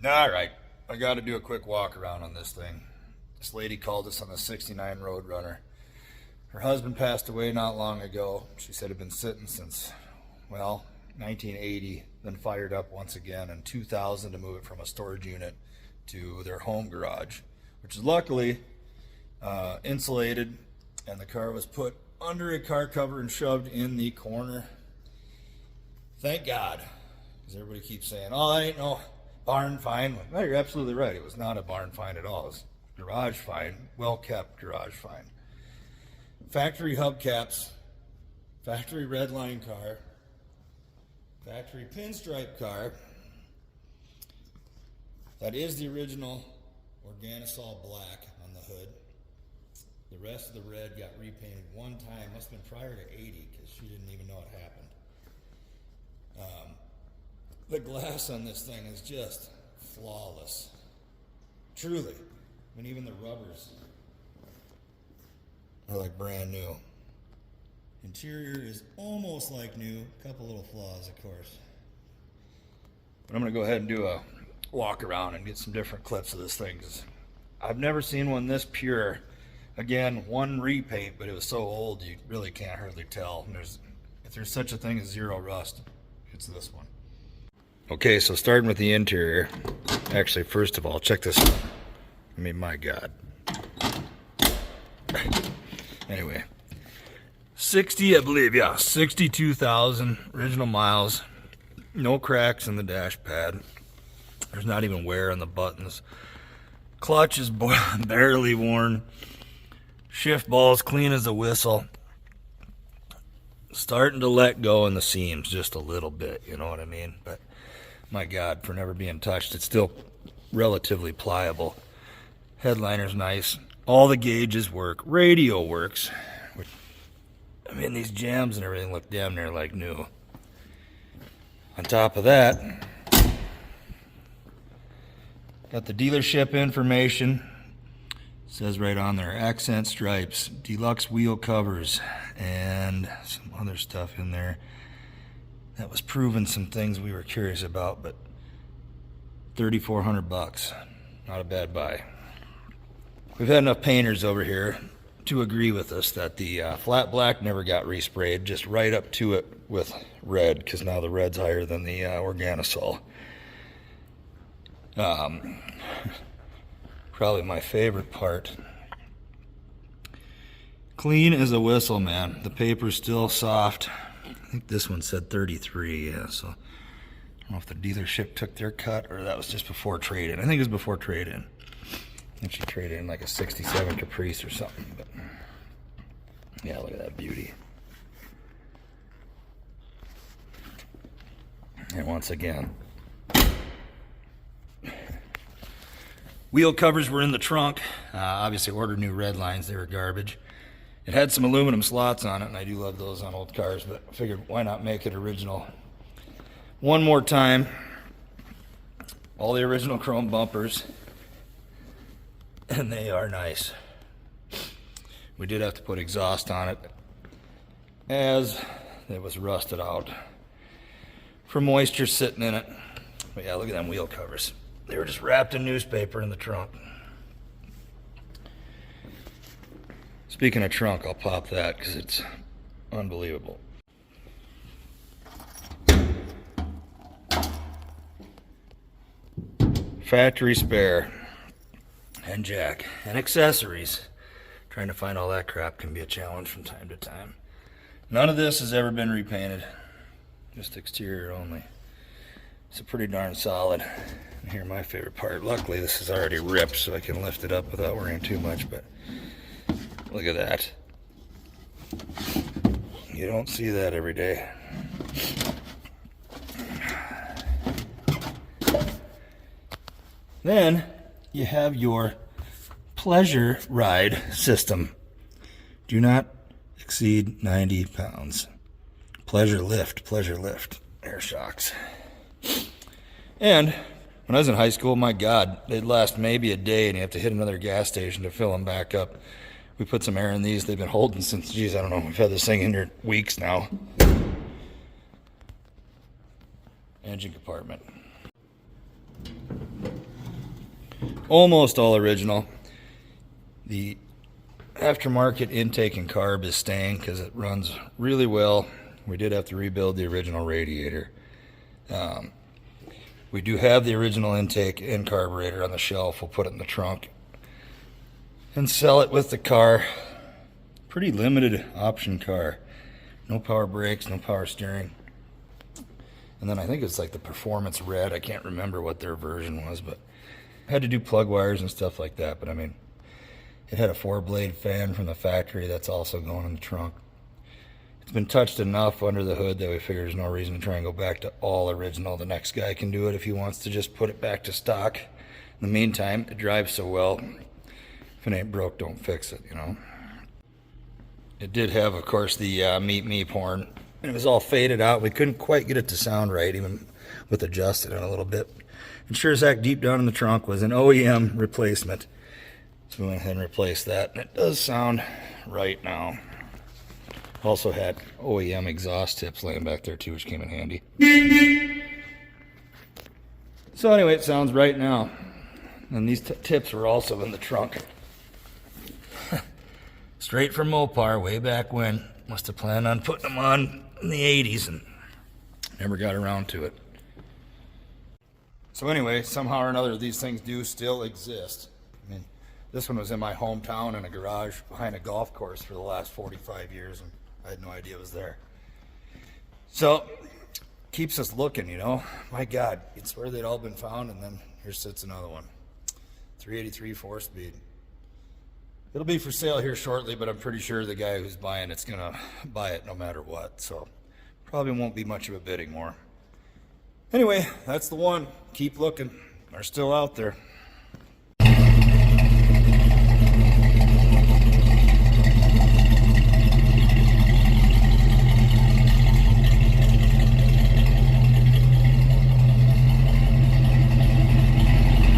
All right, I got to do a quick walk around on this thing. This lady called us on the 69 Road Runner. Her husband passed away not long ago. She said it had been sitting since, well, 1980, then fired up once again in 2000 to move it from a storage unit to their home garage, which is luckily insulated, and the car was put under a car cover and shoved in the corner. Thank God, because everybody keeps saying, oh, that ain't no barn find. No, you're absolutely right. It was not a barn find at all. It was a garage find, well-kept garage find. Factory hubcaps, factory red line car, factory pinstripe car. That is the original Organisol black on the hood. The rest of the red got repainted one time. Must have been prior to 80 because she didn't even know it happened. The glass on this thing is just flawless. Truly. I mean, even the rubbers are like brand new. Interior is almost like new. A couple little flaws, of course. But I'm going to go ahead and do a walk around and get some different clips of this thing, because I've never seen one this pure. Again, one repaint, but it was so old you really can't hardly tell. And if there's such a thing as zero rust, it's this one. Okay, so starting with the interior. Actually, first of all, check this out. I mean, my God. Anyway, 60, I believe, yeah, 62,000 original miles. No cracks in the dash pad. There's not even wear on the buttons. Clutch is barely worn. Shift ball's clean as a whistle. Starting to let go in the seams just a little bit, you know what I mean? But my God, for never being touched, it's still relatively pliable. Headliner's nice. All the gauges work. Radio works. I mean, these jams and everything look damn near like new. On top of that, got the dealership information. It says right on there, accent stripes, deluxe wheel covers, and some other stuff in there that was proving some things we were curious about, but $3,400, not a bad buy. We've had enough painters over here to agree with us that the flat black never got resprayed, just right up to it with red, because now the red's higher than the Organisol. Probably my favorite part. Clean as a whistle, man. The paper's still soft. I think this one said 33, yeah, so I don't know if the dealership took their cut or that was just before trade-in. I think it was before trade-in. I think she traded in like a 67 Caprice or something, but yeah, look at that beauty. And once again, wheel covers were in the trunk. Obviously ordered new red lines, they were garbage. It had some aluminum slots on it, and I do love those on old cars, but I figured why not make it original one more time. All the original chrome bumpers, and they are nice. We did have to put exhaust on it, as it was rusted out from moisture sitting in it. But yeah, look at them wheel covers. They were just wrapped in newspaper in the trunk. Speaking of trunk, I'll pop that because it's unbelievable. Factory spare and jack and accessories. Trying to find all that crap can be a challenge from time to time. None of this has ever been repainted, just exterior only. It's a pretty darn solid. And here, my favorite part. Luckily, this is already ripped, so I can lift it up without worrying too much. But look at that. You don't see that every day. Then you have your pleasure ride system. Do not exceed 90 pounds. Pleasure lift, air shocks. And when I was in high school, my God, they'd last maybe a day and you have to hit another gas station to fill them back up. We put some air in these. They've been holding since, geez, I don't know, we've had this thing in here weeks now. Engine compartment. almost all original. The aftermarket intake and carb is staying because it runs really well. We did have to rebuild the original radiator. We do have the original intake and carburetor on the shelf. We'll put it in the trunk and sell it with the car. Pretty limited option car. No power brakes, no power steering. And then I think it's like the Performance Red. I can't remember what their version was, but I had to do plug wires and stuff like that. But I mean, it had a 4-blade fan from the factory that's also going in the trunk. It's been touched enough under the hood that we figure there's no reason to try and go back to all original. The next guy can do it if he wants to just put it back to stock. In the meantime, it drives so well. If it ain't broke, don't fix it, you know. It did have, of course, the Meet Me horn. And it was all faded out. We couldn't quite get it to sound right, even with adjusting it a little bit. And sure as heck, deep down in the trunk was an OEM replacement. So we went ahead and replaced that. And it does sound right now. Also had OEM exhaust tips laying back there too, which came in handy. So anyway, it sounds right now. And these tips were also in the trunk. Straight from Mopar way back when. Must have planned on putting them on in the 80s and never got around to it. So anyway, somehow or another, these things do still exist. I mean, this one was in my hometown in a garage behind a golf course for the last 45 years, and I had no idea it was there. So, keeps us looking, you know. My God, you'd swear they'd all been found, and then here sits another one. 383 4-speed. It'll be for sale here shortly, but I'm pretty sure the guy who's buying it's going to buy it no matter what. So, probably won't be much of a bidding war. Anyway, that's the one. Keep looking. They're still out there.